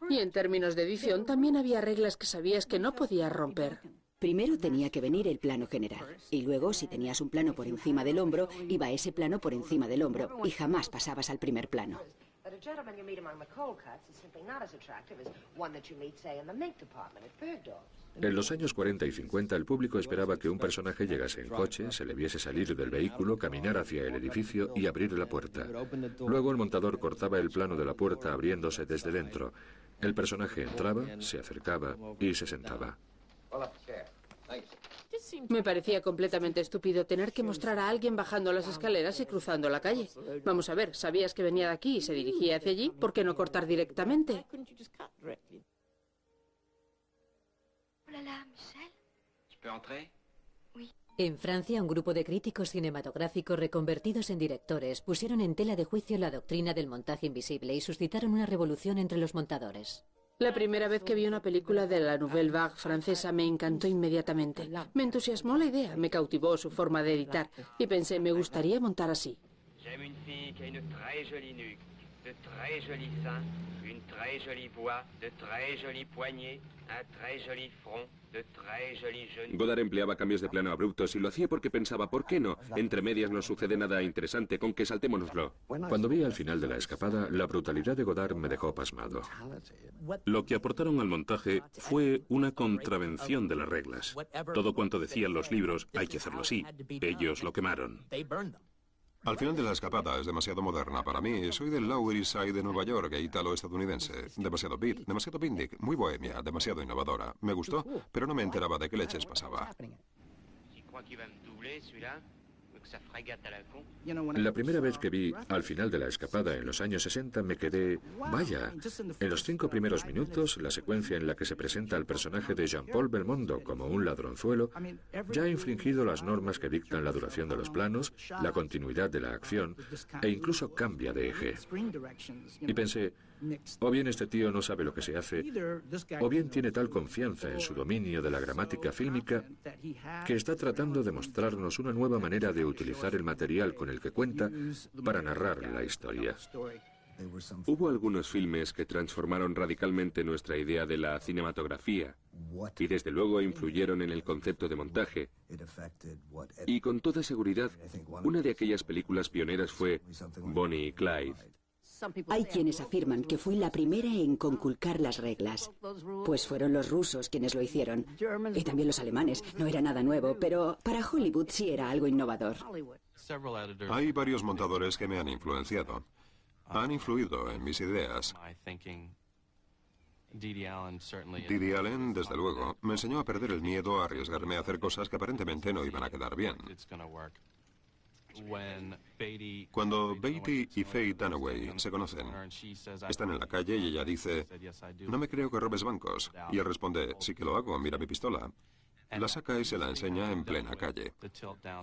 S3: Y en términos de edición también había reglas que sabías que no podías romper.
S15: Primero tenía que venir el plano general. Y luego, si tenías un plano por encima del hombro, iba ese plano por encima del hombro. Y jamás pasabas al primer plano.
S9: En los años 40 y 50 el público esperaba que un personaje llegase en coche, se le viese salir del vehículo, caminar hacia el edificio y abrir la puerta. Luego el montador cortaba el plano de la puerta abriéndose desde dentro. El personaje entraba, se acercaba y se sentaba.
S3: Me parecía completamente estúpido tener que mostrar a alguien bajando las escaleras y cruzando la calle. Vamos a ver, sabías que venía de aquí y se dirigía hacia allí, ¿por qué no cortar directamente?
S6: En Francia, un grupo de críticos cinematográficos reconvertidos en directores pusieron en tela de juicio la doctrina del montaje invisible y suscitaron una revolución entre los montadores.
S3: La primera vez que vi una película de la Nouvelle Vague francesa me encantó inmediatamente. Me entusiasmó la idea, me cautivó su forma de editar y pensé, me gustaría montar así.
S2: Godard empleaba cambios de plano abruptos y lo hacía porque pensaba, ¿por qué no? Entre medias no sucede nada interesante, con que saltémonoslo.
S9: Cuando vi al final de La escapada, la brutalidad de Godard me dejó pasmado.
S5: Lo que aportaron al montaje fue una contravención de las reglas. Todo cuanto decían los libros, hay que hacerlo así. Ellos lo quemaron.
S4: Al final de La escapada es demasiado moderna para mí. Soy del Lower East Side de Nueva York, italo-estadounidense. Demasiado beat, demasiado picnic, muy bohemia, demasiado innovadora. Me gustó, pero no me enteraba de qué leches pasaba.
S9: La primera vez que vi al final de La escapada en los años 60 me quedé... Vaya, en los 5 primeros minutos, la secuencia en la que se presenta al personaje de Jean-Paul Belmondo como un ladronzuelo ya ha infringido las normas que dictan la duración de los planos, la continuidad de la acción e incluso cambia de eje. Y pensé, o bien este tío no sabe lo que se hace, o bien tiene tal confianza en su dominio de la gramática fílmica que está tratando de mostrarnos una nueva manera de utilizar el material con el que cuenta para narrar la historia.
S2: Hubo algunos filmes que transformaron radicalmente nuestra idea de la cinematografía. y desde luego influyeron en el concepto de montaje. Y con toda seguridad, una de aquellas películas pioneras fue Bonnie y Clyde.
S15: Hay quienes afirman que fui la primera en conculcar las reglas, pues fueron los rusos quienes lo hicieron. Y también los alemanes. No era nada nuevo, pero para Hollywood sí era algo innovador.
S4: Hay varios montadores que me han influenciado. Han influido en mis ideas. Didi Allen, desde luego, me enseñó a perder el miedo a arriesgarme a hacer cosas que aparentemente no iban a quedar bien. Cuando Beatty y Faye Dunaway se conocen, están en la calle y ella dice, no me creo que robes bancos. Y él responde, sí que lo hago, mira mi pistola. La saca y se la enseña en plena calle.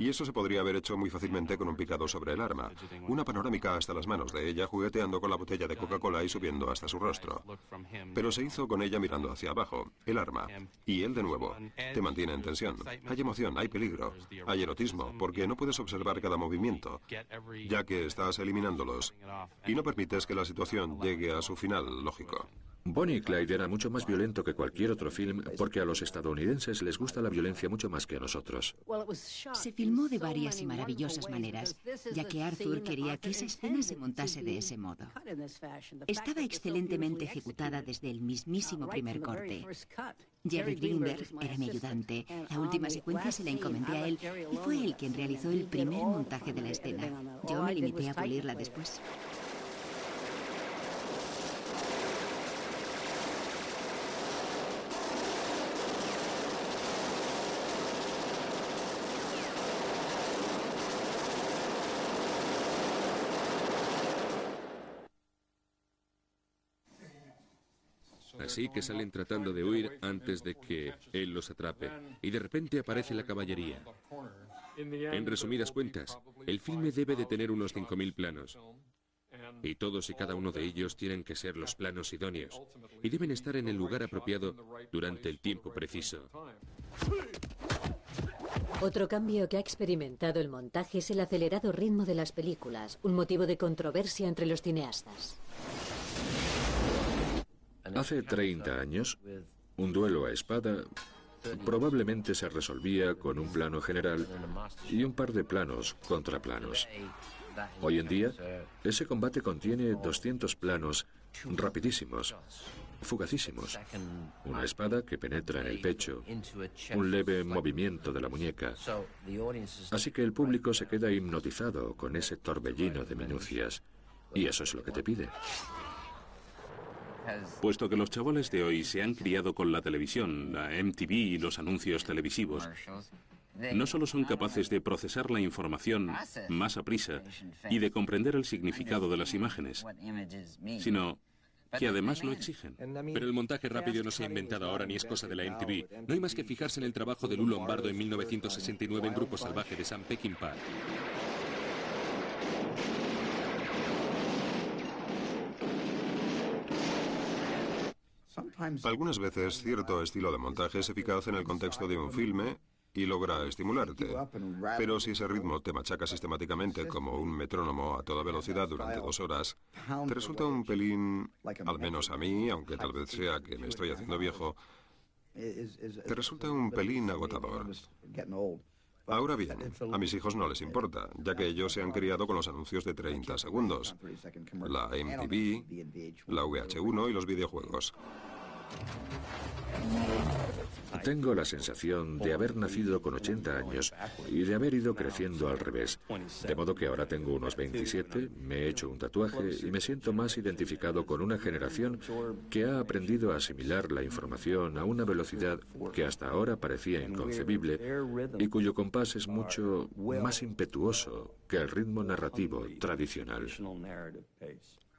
S4: Y eso se podría haber hecho muy fácilmente con un picado sobre el arma. Una panorámica hasta las manos de ella jugueteando con la botella de Coca-Cola y subiendo hasta su rostro. Pero se hizo con ella mirando hacia abajo, el arma. Y él de nuevo. Te mantiene en tensión. Hay emoción, hay peligro, hay erotismo, porque no puedes observar cada movimiento, ya que estás eliminándolos. Y no permites que la situación llegue a su final lógico.
S9: Bonnie y Clyde era mucho más violento que cualquier otro film porque a los estadounidenses les gusta la violencia mucho más que a nosotros.
S16: Se filmó de varias y maravillosas maneras, ya que Arthur quería que esa escena se montase de ese modo. Estaba excelentemente ejecutada desde el mismísimo primer corte. Jerry Greenberg era mi ayudante. La última secuencia se la encomendé a él y fue él quien realizó el primer montaje de la escena. Yo me limité a pulirla después.
S2: Así que salen tratando de huir antes de que él los atrape. Y de repente aparece la caballería. En resumidas cuentas, el filme debe de tener unos 5.000 planos. Y todos y cada uno de ellos tienen que ser los planos idóneos. Y deben estar en el lugar apropiado durante el tiempo preciso.
S6: Otro cambio que ha experimentado el montaje es el acelerado ritmo de las películas, un motivo de controversia entre los cineastas.
S9: Hace 30 años, un duelo a espada probablemente se resolvía con un plano general y un par de planos contra planos. Hoy en día, ese combate contiene 200 planos rapidísimos, fugacísimos. Una espada que penetra en el pecho, un leve movimiento de la muñeca. Así que el público se queda hipnotizado con ese torbellino de minucias. Y eso es lo que te pide.
S5: Puesto que los chavales de hoy se han criado con la televisión, la MTV y los anuncios televisivos, no solo son capaces de procesar la información más a prisa y de comprender el significado de las imágenes, sino que además lo exigen.
S17: Pero el montaje rápido no se ha inventado ahora ni es cosa de la MTV. No hay más que fijarse en el trabajo de Lou Lombardo en 1969 en Grupo Salvaje de Sam Peckinpah.
S4: Algunas veces cierto estilo de montaje es eficaz en el contexto de un filme y logra estimularte. Pero si ese ritmo te machaca sistemáticamente como un metrónomo a toda velocidad durante 2 horas, te resulta un pelín, al menos a mí, aunque tal vez sea que me estoy haciendo viejo, te resulta un pelín agotador. Ahora bien, a mis hijos no les importa, ya que ellos se han criado con los anuncios de 30 segundos, la MTV, la VH1 y los videojuegos.
S9: Tengo la sensación de haber nacido con 80 años y de haber ido creciendo al revés. De modo que ahora tengo unos 27, me he hecho un tatuaje y me siento más identificado con una generación que ha aprendido a asimilar la información a una velocidad que hasta ahora parecía inconcebible y cuyo compás es mucho más impetuoso que el ritmo narrativo tradicional.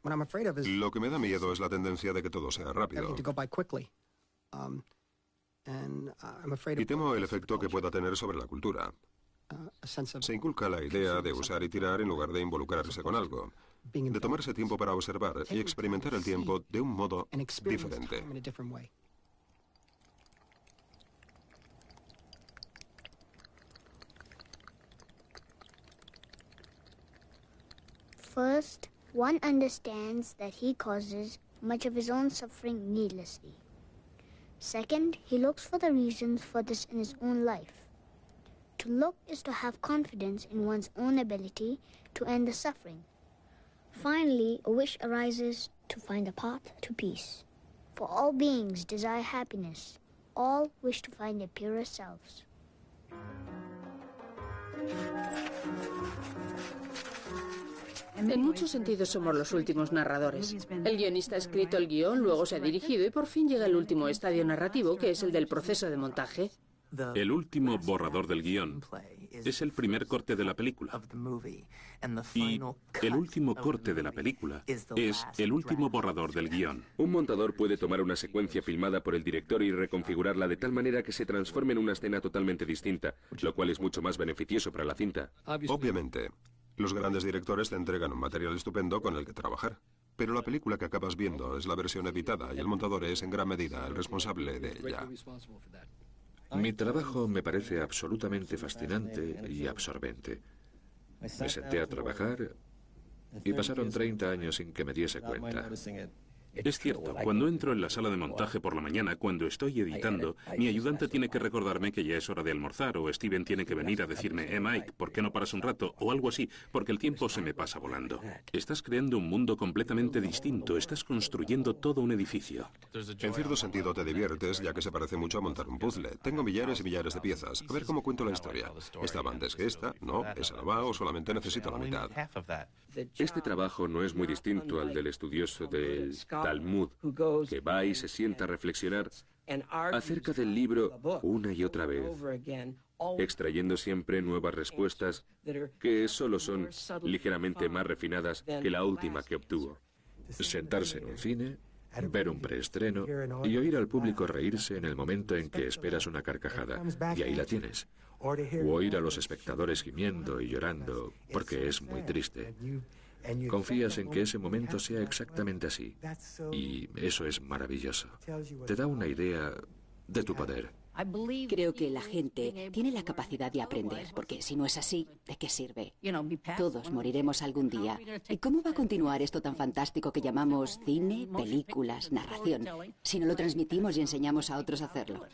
S4: Lo que me da miedo es la tendencia de que todo sea rápido. Y temo el efecto que pueda tener sobre la cultura. Se inculca la idea de usar y tirar en lugar de involucrarse con algo, de tomarse tiempo para observar y experimentar el tiempo de un modo diferente.
S10: First, one understands that he causes much of his own suffering needlessly.
S18: Second, he looks for the reasons for this in his own life. To look is to have confidence in one's own ability to end the suffering. Finally, a wish arises to find the path to peace. For all beings desire happiness. All wish to find their purer selves.
S3: En muchos sentidos somos los últimos narradores. El guionista ha escrito el guión, luego se ha dirigido y por fin llega el último estadio narrativo, que es el del proceso de montaje.
S5: El último borrador del guión es el primer corte de la película. Y el último corte de la película es el último borrador del guión.
S2: Un montador puede tomar una secuencia filmada por el director y reconfigurarla de tal manera que se transforme en una escena totalmente distinta, lo cual es mucho más beneficioso para la cinta.
S4: Obviamente, los grandes directores te entregan un material estupendo con el que trabajar. Pero la película que acabas viendo es la versión editada y el montador es en gran medida el responsable de ella.
S9: Mi trabajo me parece absolutamente fascinante y absorbente. Me senté a trabajar y pasaron 30 años sin que me diese cuenta.
S5: Es cierto, cuando entro en la sala de montaje por la mañana, cuando estoy editando, mi ayudante tiene que recordarme que ya es hora de almorzar, o Steven tiene que venir a decirme, Mike, ¿por qué no paras un rato? O algo así, porque el tiempo se me pasa volando. Estás creando un mundo completamente distinto, estás construyendo todo un edificio.
S4: En cierto sentido te diviertes, ya que se parece mucho a montar un puzzle. Tengo millares y millares de piezas. A ver cómo cuento la historia. ¿Esta va antes que esta? No, esa no va, o solamente necesito la mitad.
S2: Este trabajo no es muy distinto al del estudioso del Talmud, que va y se sienta a reflexionar acerca del libro una y otra vez, extrayendo siempre nuevas respuestas que solo son ligeramente más refinadas que la última que obtuvo.
S9: Sentarse en un cine, ver un preestreno y oír al público reírse en el momento en que esperas una carcajada, y ahí la tienes. O oír a los espectadores gimiendo y llorando porque es muy triste. Confías en que ese momento sea exactamente así, y eso es maravilloso. Te da una idea de tu poder.
S15: Creo que la gente tiene la capacidad de aprender, porque si no es así, ¿de qué sirve? Todos moriremos algún día. ¿Y cómo va a continuar esto tan fantástico que llamamos cine, películas, narración, si no lo transmitimos y enseñamos a otros a hacerlo?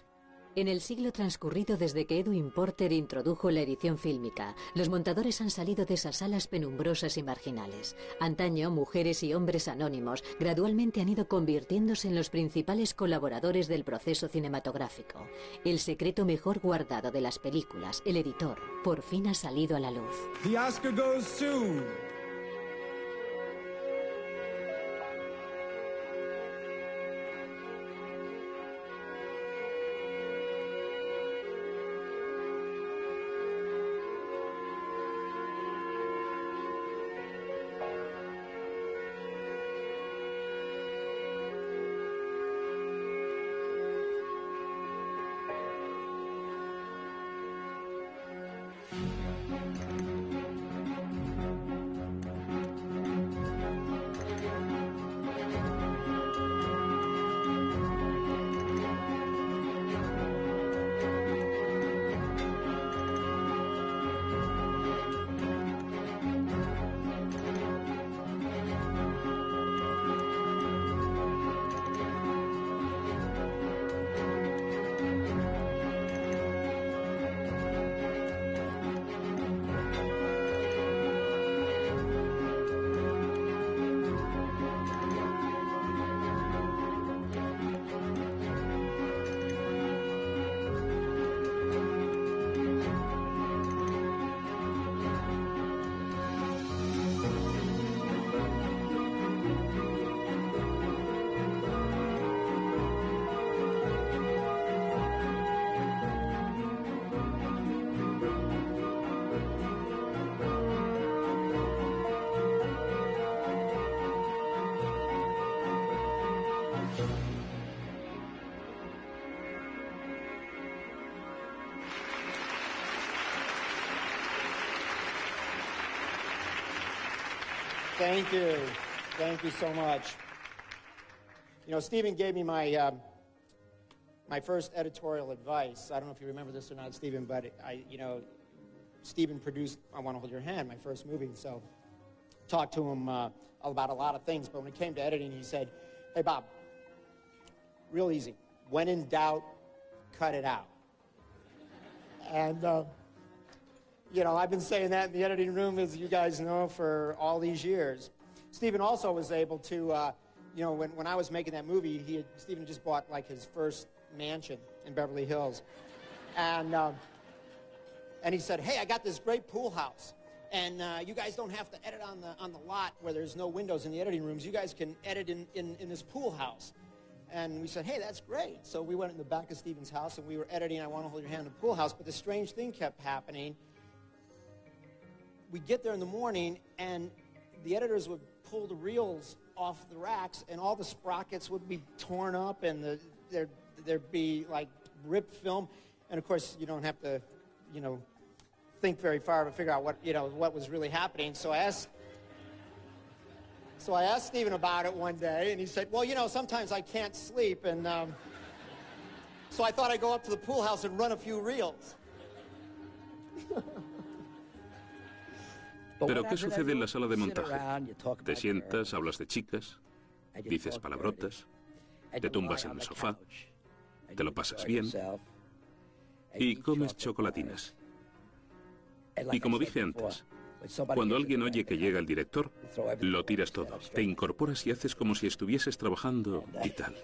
S6: En el siglo transcurrido desde que Edwin Porter introdujo la edición fílmica, los montadores han salido de esas salas penumbrosas y marginales. Antaño, mujeres y hombres anónimos gradualmente han ido convirtiéndose en los principales colaboradores del proceso cinematográfico. El secreto mejor guardado de las películas, el editor, por fin ha salido a la luz.
S19: The Oscar goes to...
S20: Thank you. Thank you so much. You know, Stephen gave me my my first editorial advice. I don't know if you remember this or not, Stephen, but Stephen produced I Want to Hold Your Hand, my first movie, so talked to him about a lot of things, but when it came to editing, he said, "Hey, Bob, real easy. when in doubt, cut it out. And, you know, I've been saying that in the editing room, as you guys know, for all these years. Steven also was able to, you know, when I was making that movie, Steven just bought, like, his first mansion in Beverly Hills. And he said, hey, I got this great pool house. And you guys don't have to edit on the lot where there's no windows in the editing rooms. You guys can edit in this pool house. And we said, hey, that's great. So we went in the back of Steven's house, and we were editing I Want to Hold Your Hand in the Pool House. But the strange thing kept happening. We'd get there in the morning, and the editors would pull the reels off the racks, and all the sprockets would be torn up, and there'd be, like, ripped film. And, of course, you don't have to, you know, think very far to figure out what was really happening. So I asked Steven about it one day, and he said, well, you know, sometimes I can't sleep, and so I thought I'd go up to the pool house and run a few reels.
S5: ¿Pero qué sucede en la sala de montaje? Te sientas, hablas de chicas, dices palabrotas, te tumbas en el sofá, te lo pasas bien y comes chocolatinas. Y como dije antes, cuando alguien oye que llega el director, lo tiras todo, te incorporas y haces como si estuvieses trabajando y tal.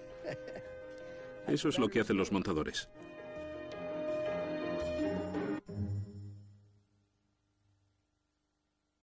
S5: Eso es lo que hacen los montadores.